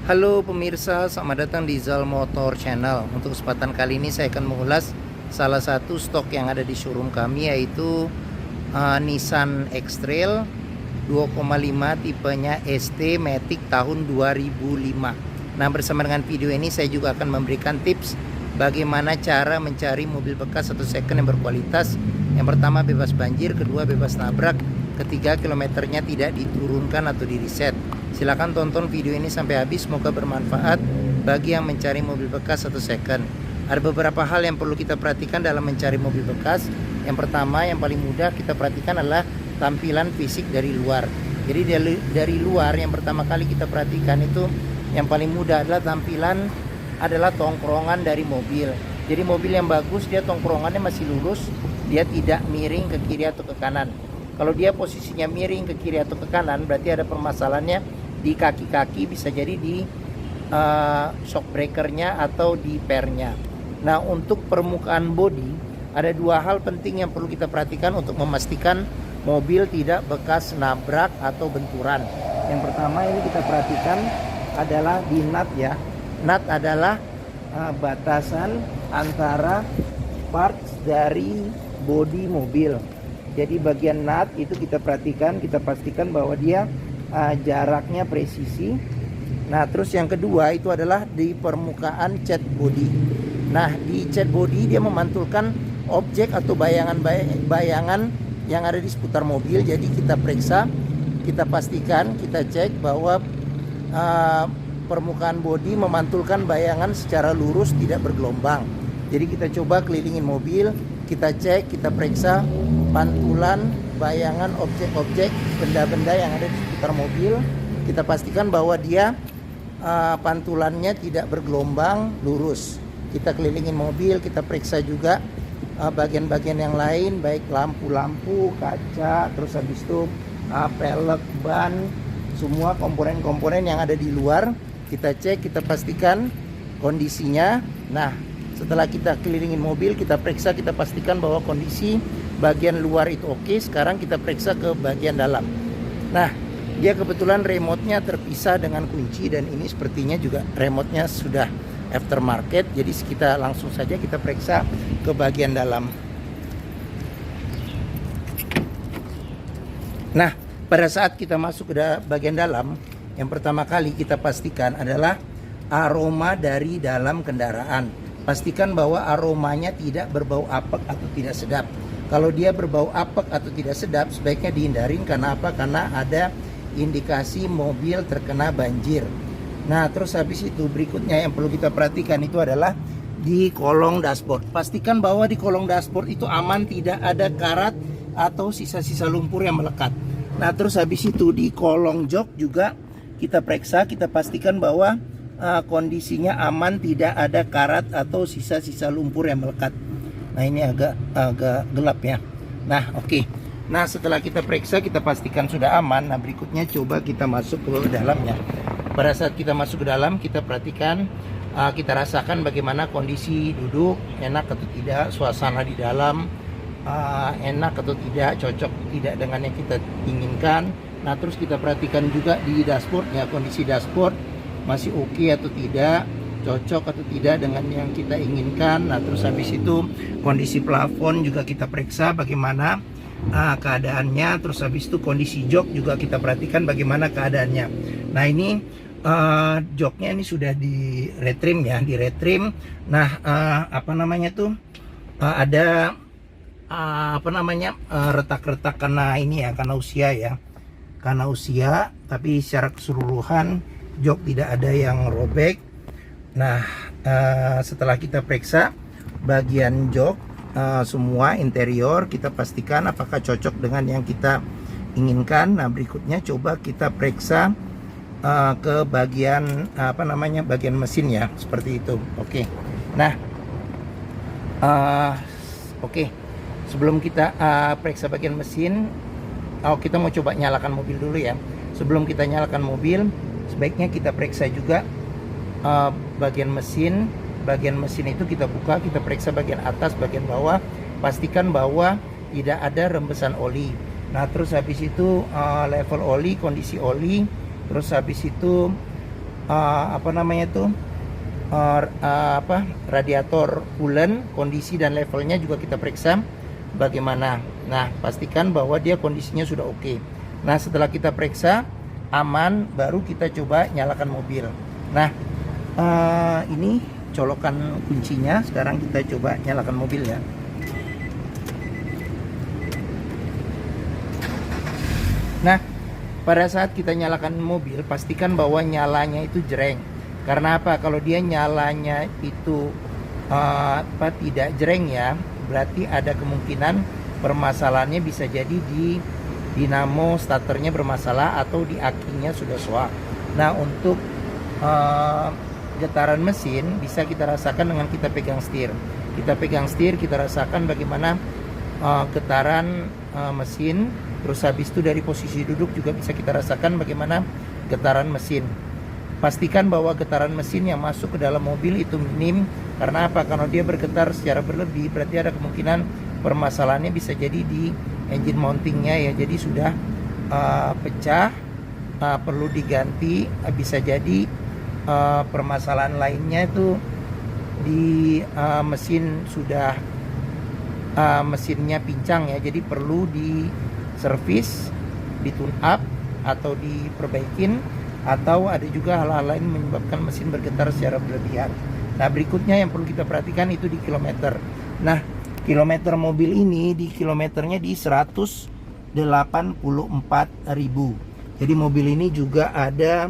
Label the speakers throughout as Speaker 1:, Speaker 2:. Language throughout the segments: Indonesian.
Speaker 1: Halo pemirsa, selamat datang di Zal Motor Channel. Untuk kesempatan kali ini saya akan mengulas salah satu stok yang ada di showroom kami, yaitu Nissan X-Trail 2,5 tipenya ST Matic tahun 2005. Nah, bersama dengan video ini saya juga akan memberikan tips bagaimana cara mencari mobil bekas atau second yang berkualitas. Yang pertama bebas banjir, kedua bebas nabrak, ketiga kilometernya tidak diturunkan atau di reset. Silahkan tonton video ini sampai habis, semoga bermanfaat bagi yang mencari mobil bekas atau second. Ada beberapa hal yang perlu kita perhatikan dalam mencari mobil bekas. Yang pertama, yang paling mudah kita perhatikan adalah tampilan fisik dari luar. Jadi dari luar yang pertama kali kita perhatikan itu yang paling mudah adalah tampilan adalah tongkrongan dari mobil. Jadi mobil yang bagus dia tongkrongannya masih lurus, dia tidak miring ke kiri atau ke kanan. Kalau dia posisinya miring ke kiri atau ke kanan, berarti ada permasalahannya di kaki-kaki, bisa jadi di shock breakernya atau di pernya. Nah, untuk permukaan bodi ada dua hal penting yang perlu kita perhatikan untuk memastikan mobil tidak bekas nabrak atau benturan. Yang pertama ini kita perhatikan adalah di nut ya. Nut adalah batasan antara parts dari bodi mobil. Jadi bagian nut itu kita perhatikan, kita pastikan bahwa dia jaraknya presisi. Nah, terus yang kedua itu adalah di permukaan cat body. Nah, di cat body dia memantulkan objek atau bayangan yang ada di seputar mobil. Jadi kita periksa, kita pastikan, kita cek bahwa permukaan bodi memantulkan bayangan secara lurus, tidak bergelombang. Jadi kita coba kelilingin mobil, kita cek, kita periksa pantulan bayangan objek-objek, benda-benda yang ada di sekitar mobil. Kita pastikan bahwa dia pantulannya tidak bergelombang, lurus. Kita kelilingin mobil, kita periksa juga bagian-bagian yang lain, baik lampu-lampu, kaca, terus habis itu pelek, ban, semua komponen-komponen yang ada di luar. Kita cek, kita pastikan kondisinya. Nah, setelah kita kelilingin mobil, kita periksa, kita pastikan bahwa kondisi bagian luar itu oke. Sekarang kita periksa ke bagian dalam. Nah, dia kebetulan remote-nya terpisah dengan kunci, dan ini sepertinya juga remote-nya sudah aftermarket. Jadi kita langsung saja kita periksa ke bagian dalam. Nah, pada saat kita masuk ke bagian dalam, yang pertama kali kita pastikan adalah aroma dari dalam kendaraan. Pastikan bahwa aromanya tidak berbau apek atau tidak sedap. Kalau dia berbau apek atau tidak sedap, sebaiknya dihindarin. Karena apa? Karena ada indikasi mobil terkena banjir. Nah, terus habis itu berikutnya yang perlu kita perhatikan itu adalah di kolong dashboard. Pastikan bahwa di kolong dashboard itu aman, tidak ada karat atau sisa-sisa lumpur yang melekat. Nah, terus habis itu di kolong jok juga kita periksa, kita pastikan bahwa kondisinya aman, tidak ada karat atau sisa-sisa lumpur yang melekat. Nah, ini agak gelap ya. Nah, oke. Nah, setelah kita periksa, kita pastikan sudah aman. Nah, berikutnya coba kita masuk ke dalamnya. Pada saat kita masuk ke dalam, kita perhatikan, kita rasakan bagaimana kondisi duduk, enak atau tidak, suasana di dalam enak atau tidak, cocok tidak dengan yang kita inginkan. Nah, terus kita perhatikan juga di dashboardnya, kondisi dashboard masih oke atau tidak, cocok atau tidak dengan yang kita inginkan. Nah, terus habis itu kondisi plafon juga kita periksa bagaimana keadaannya. Terus habis itu kondisi jok juga kita perhatikan bagaimana keadaannya. Nah, ini joknya ini sudah di retrim ya, di retrim. Nah, apa namanya tuh ada retak-retak karena ini ya, karena usia ya, karena usia. Tapi secara keseluruhan jok tidak ada yang robek. Nah, setelah kita periksa bagian jok, semua interior, kita pastikan apakah cocok dengan yang kita inginkan. Nah, berikutnya coba kita periksa ke bagian bagian mesin ya, seperti itu. Oke. Nah, oke. Sebelum kita periksa bagian mesin, kita mau coba nyalakan mobil dulu ya. Sebelum kita nyalakan mobil, sebaiknya kita periksa juga bagian mesin. Bagian mesin itu kita buka, kita periksa bagian atas, bagian bawah. Pastikan bahwa tidak ada rembesan oli. Nah, terus habis itu level oli, kondisi oli. Terus habis itu apa namanya itu radiator coolant, kondisi dan levelnya juga kita periksa bagaimana. Nah, pastikan bahwa dia kondisinya sudah oke. Nah, setelah kita periksa aman, baru kita coba nyalakan mobil. Nah, ini colokan kuncinya. Sekarang kita coba nyalakan mobil ya. Nah, pada saat kita nyalakan mobil, pastikan bahwa nyalanya itu jreng. Karena apa? Kalau dia nyalanya itu tidak jreng ya, berarti ada kemungkinan permasalahannya bisa jadi di dinamo starternya bermasalah atau di akinya sudah soak. Nah, untuk getaran mesin bisa kita rasakan dengan kita pegang setir. Kita pegang setir, kita rasakan bagaimana getaran mesin. Terus habis itu dari posisi duduk juga bisa kita rasakan bagaimana getaran mesin. Pastikan bahwa getaran mesin yang masuk ke dalam mobil itu minim. Karena apa? Karena dia bergetar secara berlebih, berarti ada kemungkinan permasalahannya bisa jadi di engine mountingnya ya. Jadi sudah pecah, perlu diganti. Bisa jadi permasalahan lainnya itu di mesin sudah mesinnya pincang ya. Jadi perlu di servis, di tune up atau diperbaikin, atau ada juga hal-hal lain menyebabkan mesin bergetar secara berlebihan. Nah, berikutnya yang perlu kita perhatikan itu di kilometer. Nah, kilometer mobil ini di kilometernya di 184.000. Jadi mobil ini juga ada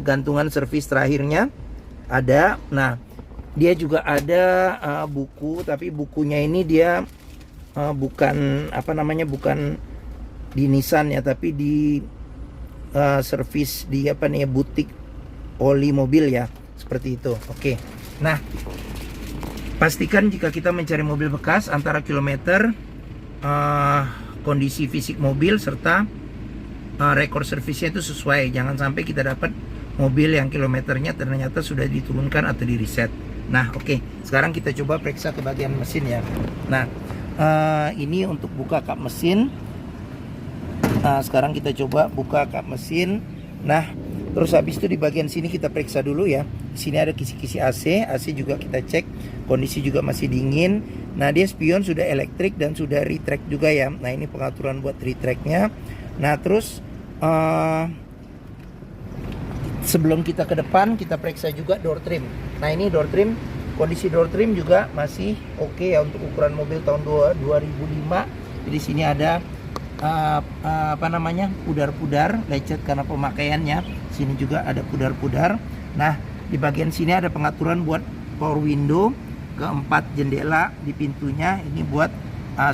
Speaker 1: gantungan servis terakhirnya ada. Nah, dia juga ada buku, tapi bukunya ini dia bukan bukan di Nissan ya, tapi di servis di butik oli mobil ya, seperti itu. Oke. Nah, pastikan jika kita mencari mobil bekas antara kilometer, kondisi fisik mobil serta rekor servisnya itu sesuai. Jangan sampai kita dapat mobil yang kilometernya ternyata sudah diturunkan atau di reset. Nah, oke. Sekarang kita coba periksa ke bagian mesin ya. Nah, ini untuk buka kap mesin. Nah, sekarang kita coba buka kap mesin. Nah, terus habis itu di bagian sini kita periksa dulu ya. Di sini ada kisi-kisi AC. AC juga kita cek, kondisi juga masih dingin. Nah, dia spion sudah elektrik dan sudah retract juga ya. Nah, ini pengaturan buat retractnya. Nah, terus sebelum kita ke depan, kita periksa juga door trim. Nah, ini door trim, kondisi door trim juga masih oke ya untuk ukuran mobil tahun 2005. Jadi sini ada pudar-pudar lecet karena pemakaiannya. Sini juga ada pudar-pudar. Nah, di bagian sini ada pengaturan buat power window, keempat jendela di pintunya. Ini buat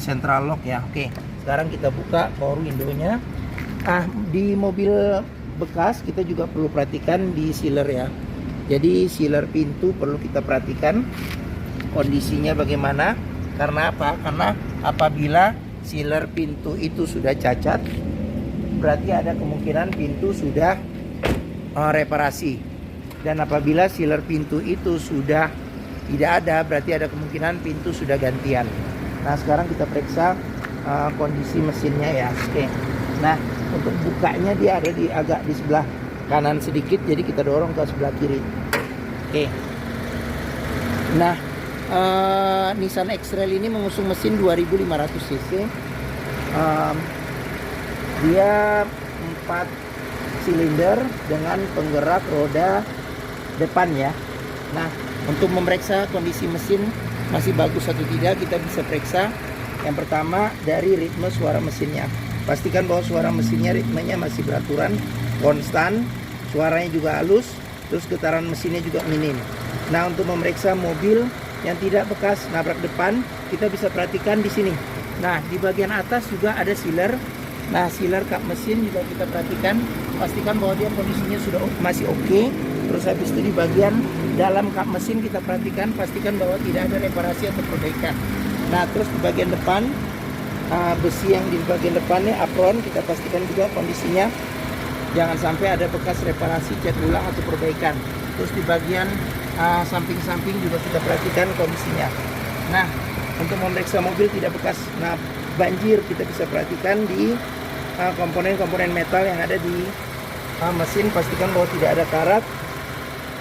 Speaker 1: central lock ya. Oke, sekarang kita buka power window-nya. Di mobil bekas kita juga perlu perhatikan di sealer ya. Jadi sealer pintu perlu kita perhatikan kondisinya bagaimana. Karena apa? Karena apabila sealer pintu itu sudah cacat, berarti ada kemungkinan pintu sudah reparasi. Dan apabila sealer pintu itu sudah tidak ada, berarti ada kemungkinan pintu sudah gantian. Nah, sekarang kita periksa kondisi mesinnya ya. Oke. Nah, untuk bukanya dia ada agak di sebelah kanan sedikit, jadi kita dorong ke sebelah kiri. Oke. Nah, Nissan X-Trail ini mengusung mesin 2500 cc. Dia 4 silinder dengan penggerak roda depan ya. Nah, untuk memeriksa kondisi mesin masih bagus atau tidak, kita bisa periksa yang pertama dari ritme suara mesinnya. Pastikan bahwa suara mesinnya ritmenya masih beraturan, konstan, suaranya juga halus, terus getaran mesinnya juga minim. Nah, untuk memeriksa mobil yang tidak bekas nabrak depan, kita bisa perhatikan di sini. Nah, di bagian atas juga ada sealer. Nah, sealer kap mesin juga kita perhatikan, pastikan bahwa dia kondisinya sudah masih oke. Terus habis itu di bagian dalam kap mesin kita perhatikan, pastikan bahwa tidak ada reparasi atau perbaikan. Nah, terus di bagian depan, besi yang di bagian depannya apron kita pastikan juga kondisinya jangan sampai ada bekas reparasi, cat ulang atau perbaikan. Terus di bagian samping-samping juga kita perhatikan kondisinya. Nah, untuk memeriksa mobil tidak bekas banjir, kita bisa perhatikan di komponen-komponen metal yang ada di mesin, pastikan bahwa tidak ada karat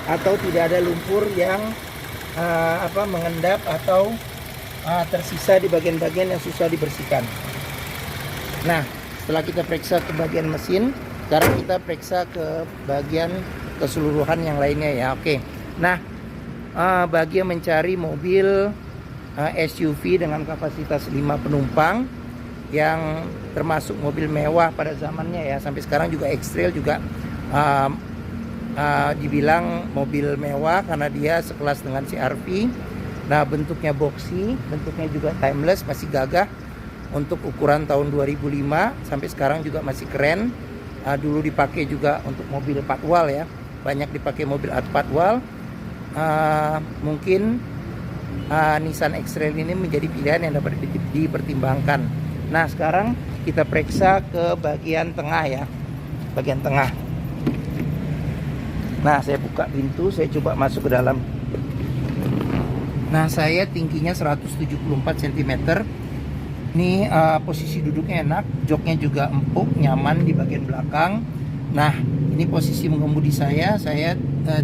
Speaker 1: atau tidak ada lumpur yang mengendap atau tersisa di bagian-bagian yang susah dibersihkan. Nah, setelah kita periksa ke bagian mesin, sekarang kita periksa ke bagian keseluruhan yang lainnya ya. Oke. Nah, bagi yang mencari mobil SUV dengan kapasitas 5 penumpang yang termasuk mobil mewah pada zamannya ya, sampai sekarang juga X-Trail juga dibilang mobil mewah karena dia sekelas dengan CR-V. Nah, bentuknya boxy, bentuknya juga timeless, masih gagah untuk ukuran tahun 2005 sampai sekarang juga masih keren. Dulu dipakai juga untuk mobil patwal ya, banyak dipakai mobil patwal. Mungkin Nissan X-Trail ini menjadi pilihan yang dapat dipertimbangkan. Nah, sekarang kita periksa ke bagian tengah ya, bagian tengah. Nah, saya buka pintu, saya coba masuk ke dalam. Nah, saya tingginya 174 cm. Ini posisi duduknya enak, joknya juga empuk, nyaman di bagian belakang. Nah, ini posisi mengemudi saya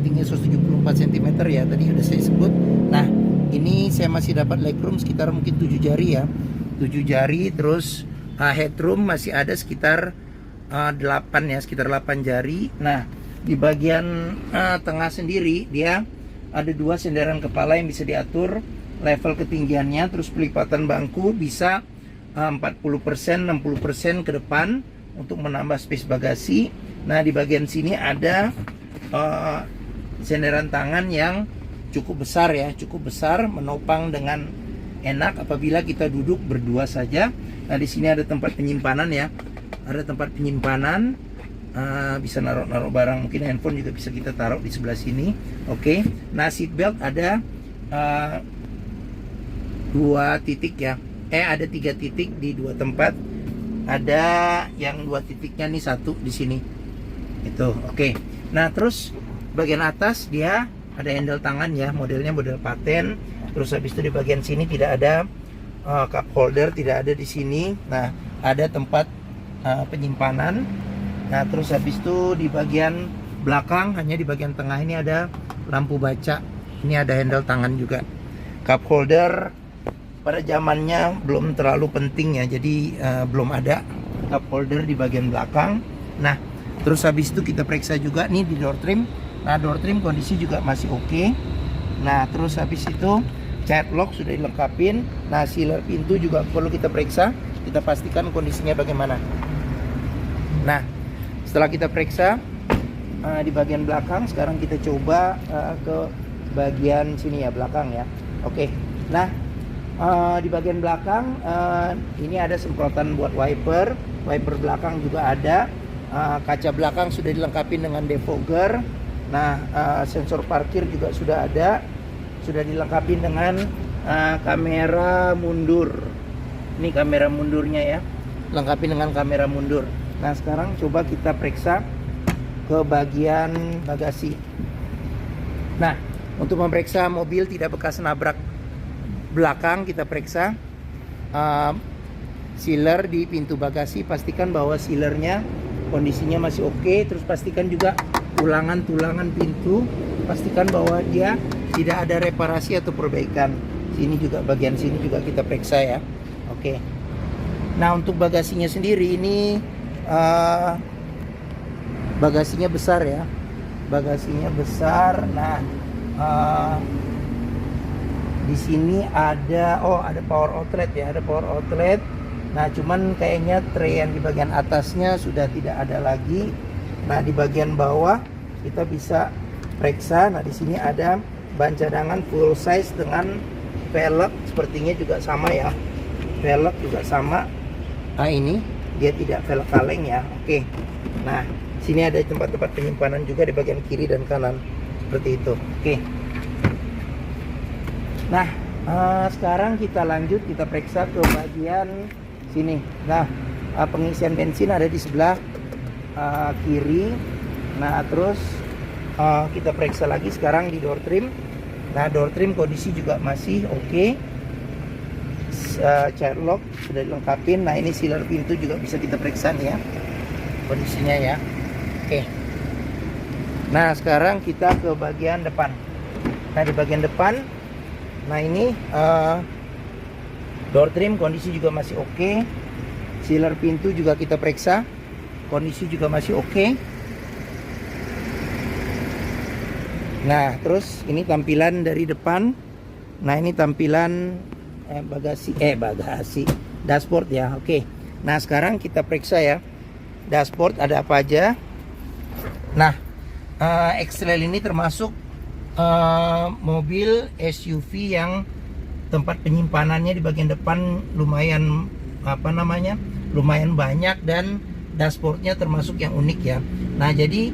Speaker 1: tinggi 174 cm ya, tadi sudah saya sebut. Nah, ini saya masih dapat legroom sekitar mungkin 7 jari ya, 7 jari. Terus headroom masih ada sekitar 8 ya, sekitar 8 jari. Nah, di bagian tengah sendiri dia ada 2 senderan kepala yang bisa diatur level ketinggiannya. Terus pelipatan bangku bisa 40%, 60% ke depan untuk menambah space bagasi. Nah, di bagian sini ada senderan tangan yang cukup besar ya, cukup besar, menopang dengan enak apabila kita duduk berdua saja. Nah, di sini ada tempat penyimpanan ya, ada tempat penyimpanan, bisa naruh barang, mungkin handphone juga bisa kita taruh di sebelah sini. Oke. Nah, seat belt ada 2 titik ya, ada 3 titik di 2 tempat. Ada yang 2 titiknya nih, 1 di sini itu. Oke. Nah, terus bagian atas dia ada handle tangan ya, modelnya model paten. Terus habis itu di bagian sini tidak ada cup holder, tidak ada di sini. Nah, ada tempat penyimpanan. Nah, terus habis itu di bagian belakang, hanya di bagian tengah ini ada lampu baca. Ini ada handle tangan juga. Cup holder pada zamannya belum terlalu penting ya, jadi belum ada cup holder di bagian belakang. Nah, terus habis itu kita periksa juga nih di door trim. Nah, door trim kondisi juga masih oke. Nah, terus habis itu child lock sudah dilengkapin. Nah, sealer pintu juga perlu kita periksa, kita pastikan kondisinya bagaimana. Nah, setelah kita periksa di bagian belakang, sekarang kita coba ke bagian sini ya, belakang ya. Oke. Nah, di bagian belakang ini ada semprotan buat wiper belakang juga ada. Kaca belakang sudah dilengkapi dengan defogger. Nah, sensor parkir juga sudah ada, sudah dilengkapi dengan kamera mundur. Ini kamera mundurnya ya, lengkapi dengan kamera mundur. Nah, sekarang coba kita periksa ke bagian bagasi. Nah, untuk memeriksa mobil tidak bekas nabrak belakang, kita periksa sealer di pintu bagasi. Pastikan bahwa sealernya kondisinya masih oke. Terus pastikan juga tulangan pintu, pastikan bahwa dia tidak ada reparasi atau perbaikan. Sini juga, bagian sini juga kita periksa ya. Oke. Nah, untuk bagasinya sendiri ini bagasinya besar ya, bagasinya besar. Nah, di sini ada power outlet ya, ada power outlet. Nah, cuman kayaknya tray yang di bagian atasnya sudah tidak ada lagi. Nah, di bagian bawah kita bisa periksa. Nah, di sini ada ban cadangan full size dengan velg, sepertinya juga sama ya. Velg juga sama. Nah, ini dia tidak velg kaleng ya. Oke. Nah, sini ada tempat-tempat penyimpanan juga di bagian kiri dan kanan. Seperti itu. Oke. Nah, sekarang kita lanjut, kita periksa ke bagian sini. Nah, pengisian bensin ada di sebelah kiri. Nah, terus kita periksa lagi sekarang di door trim. Nah, door trim kondisi juga masih oke. Child lock sudah dilengkapin. Nah, ini sealer pintu juga bisa kita periksa nih ya, kondisinya ya. Oke. Nah, sekarang kita ke bagian depan. Nah, di bagian depan, nah ini door trim kondisi juga masih oke. Sealer pintu juga kita periksa, kondisi juga masih oke. Nah, terus ini tampilan dari depan. Nah, ini tampilan bagasi dashboard ya. Oke. Nah, sekarang kita periksa ya. Dashboard ada apa aja. Nah, X-Trail ini termasuk mobil SUV yang tempat penyimpanannya di bagian depan lumayan lumayan banyak, dan dashboardnya termasuk yang unik ya. Nah, jadi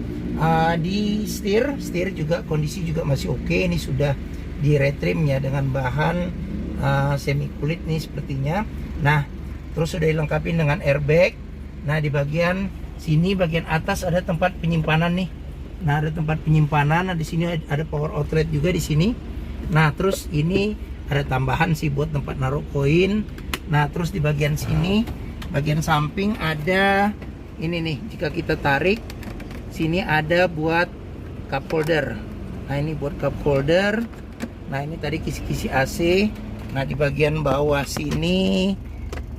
Speaker 1: di setir juga kondisi juga masih oke. Ini sudah di retrim ya dengan bahan semi kulit nih sepertinya. Nah, terus sudah dilengkapi dengan airbag. Nah, di bagian sini bagian atas ada tempat penyimpanan nih. Nah, ada tempat penyimpanan. Nah, di sini ada power outlet juga di sini. Nah, terus ini ada tambahan sih buat tempat naruh koin. Nah, terus di bagian sini, bagian samping ada ini nih. Jika kita tarik, sini ada buat cup holder. Nah, ini buat cup holder. Nah, ini tadi kisi-kisi AC. Nah, di bagian bawah sini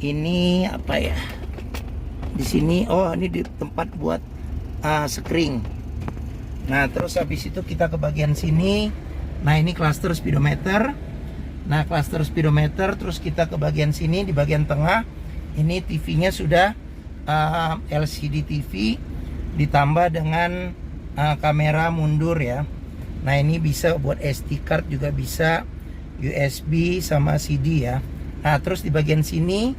Speaker 1: ini apa ya? Di sini ini di tempat buat screen. Nah, terus habis itu kita ke bagian sini. Nah, ini cluster speedometer. Nah, cluster speedometer. Terus kita ke bagian sini, di bagian tengah. Ini TV-nya sudah LCD TV ditambah dengan kamera mundur ya. Nah, ini bisa buat SD card juga bisa, USB sama CD ya. Nah, terus di bagian sini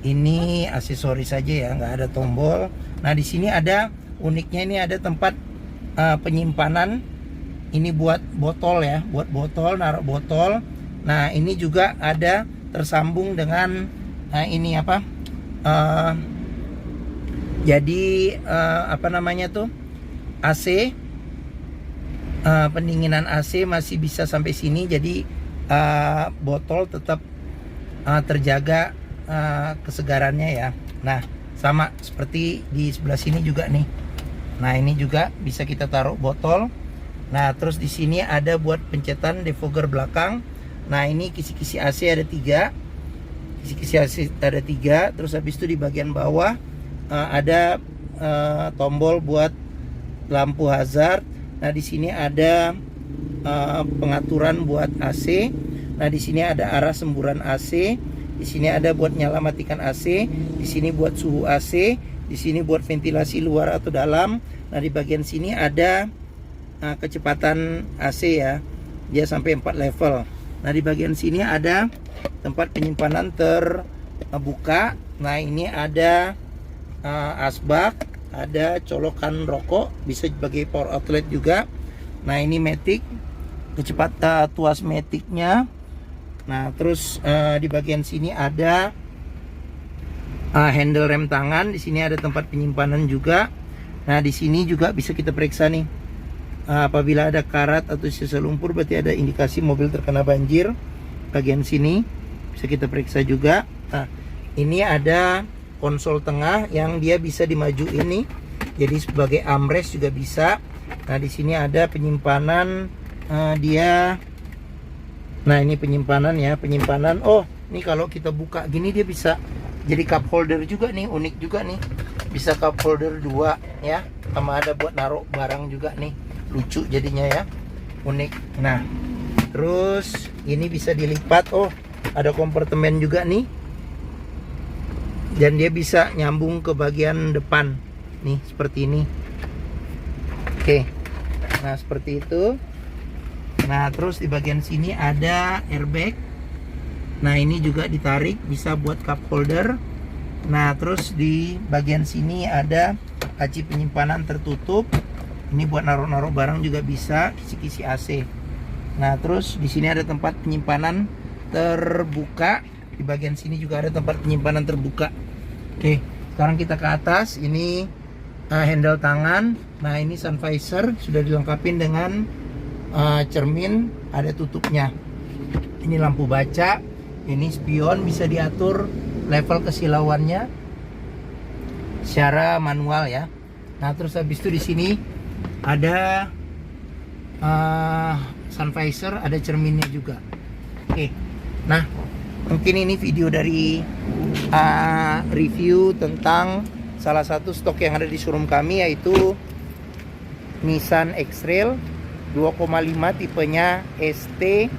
Speaker 1: ini aksesoris saja ya, nggak ada tombol. Nah, di sini ada uniknya, ini ada tempat penyimpanan. Ini buat botol ya, buat botol, naruh botol. Nah, ini juga ada tersambung dengan ini apa? Jadi apa namanya tuh? AC, pendinginan AC masih bisa sampai sini. Jadi botol tetap terjaga kesegarannya ya. Nah, sama seperti di sebelah sini juga nih. Nah, ini juga bisa kita taruh botol. Nah, terus di sini ada buat pencetan defogger belakang. Nah, ini kisi-kisi AC ada 3. Kisi-kisi AC ada 3. Terus habis itu di bagian bawah ada tombol buat lampu hazard. Nah, di sini ada pengaturan buat AC. Nah, di sini ada arah semburan AC. Di sini ada buat nyala matikan AC. Di sini buat suhu AC. Di sini buat ventilasi luar atau dalam. Nah, di bagian sini ada kecepatan AC ya. Dia sampai 4 level. Nah, di bagian sini ada tempat penyimpanan terbuka. Nah, ini ada asbak, ada colokan rokok, bisa sebagai power outlet juga. Nah, ini matic, kecepatan tuas maticnya. Nah, terus di bagian sini ada handle rem tangan. Di sini ada tempat penyimpanan juga. Nah, di sini juga bisa kita periksa nih. Apabila ada karat atau sisa lumpur, berarti ada indikasi mobil terkena banjir. Bagian sini bisa kita periksa juga. Nah, ini ada konsol tengah yang dia bisa dimajuin nih. Jadi sebagai armrest juga bisa. Nah, di sini ada penyimpanan dia. Nah, ini penyimpanan ya, penyimpanan. Oh, ini kalau kita buka gini dia bisa jadi cup holder juga nih, unik juga nih. Bisa cup holder 2 ya. Sama ada buat naruh barang juga nih. Lucu jadinya ya. Unik. Nah, terus ini bisa dilipat. Oh, ada kompartemen juga nih. Dan dia bisa nyambung ke bagian depan. Nih, seperti ini. Oke. Nah, seperti itu. Nah, terus di bagian sini ada airbag. Nah, ini juga ditarik, bisa buat cup holder. Nah, terus di bagian sini ada laci penyimpanan tertutup. Ini buat naruh-naruh barang juga bisa, kisi-kisi AC. Nah, terus di sini ada tempat penyimpanan terbuka. Di bagian sini juga ada tempat penyimpanan terbuka. Oke, sekarang kita ke atas. Ini handle tangan. Nah, ini sun visor sudah dilengkapi dengan cermin, ada tutupnya. Ini lampu baca, ini spion, bisa diatur level kesilauannya secara manual ya. Nah, terus habis itu di sini ada sun visor, ada cerminnya juga. Oke, nah mungkin ini video dari review tentang salah satu stok yang ada di showroom kami, yaitu Nissan X-Trail 2,5 tipenya ST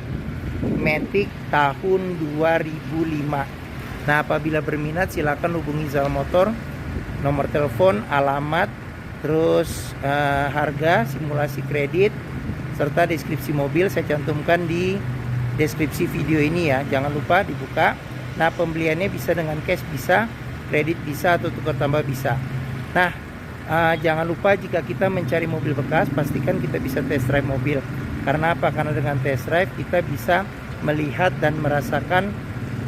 Speaker 1: Matic tahun 2005. Nah, apabila berminat silakan hubungi Zal Motor, nomor telepon, alamat, terus harga, simulasi kredit, serta deskripsi mobil saya cantumkan di deskripsi video ini ya. Jangan lupa dibuka. Nah, pembeliannya bisa dengan cash, bisa kredit, bisa atau tukar tambah, bisa. Nah, jangan lupa jika kita mencari mobil bekas, pastikan kita bisa test drive mobil. Karena apa? Karena dengan test drive kita bisa melihat dan merasakan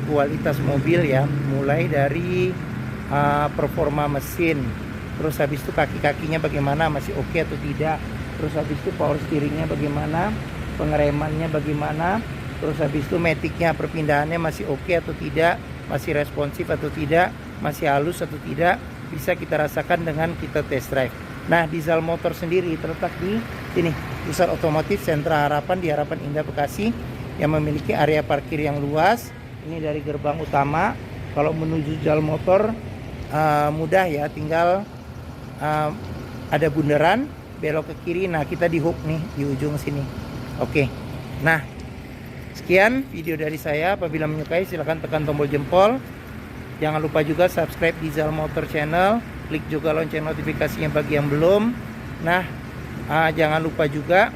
Speaker 1: kualitas mobil ya, mulai dari performa mesin, terus habis itu kaki-kakinya bagaimana, masih oke atau tidak, terus habis itu power steeringnya bagaimana, pengeremannya bagaimana, terus habis itu maticnya, perpindahannya masih oke atau tidak, masih responsif atau tidak, masih halus atau tidak, bisa kita rasakan dengan kita test drive. Nah, di Zal Motor sendiri terletak di sini, Pusat Otomotif Sentra Harapan di Harapan Indah Bekasi, yang memiliki area parkir yang luas. Ini dari gerbang utama. Kalau menuju Zal Motor mudah ya, tinggal ada bundaran, belok ke kiri. Nah, kita di hook nih di ujung sini. Oke. Nah, sekian video dari saya. Apabila menyukai silahkan tekan tombol jempol. Jangan lupa juga subscribe di Zal Motor Channel, klik juga lonceng notifikasinya bagi yang belum. Nah, jangan lupa juga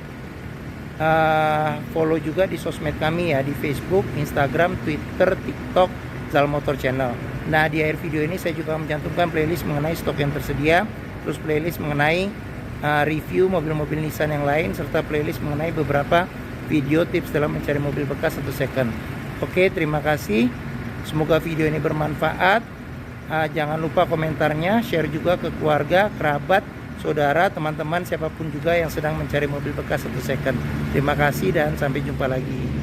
Speaker 1: follow juga di sosmed kami ya, di Facebook, Instagram, Twitter, TikTok, Zal Motor Channel. Nah, di akhir video ini saya juga mencantumkan playlist mengenai stok yang tersedia, terus playlist mengenai review mobil-mobil Nissan yang lain, serta playlist mengenai beberapa video tips dalam mencari mobil bekas atau second. Oke, terima kasih. Semoga video ini bermanfaat. Jangan lupa komentarnya, share juga ke keluarga, kerabat, saudara, teman-teman, siapapun juga yang sedang mencari mobil bekas atau second. Terima kasih dan sampai jumpa lagi.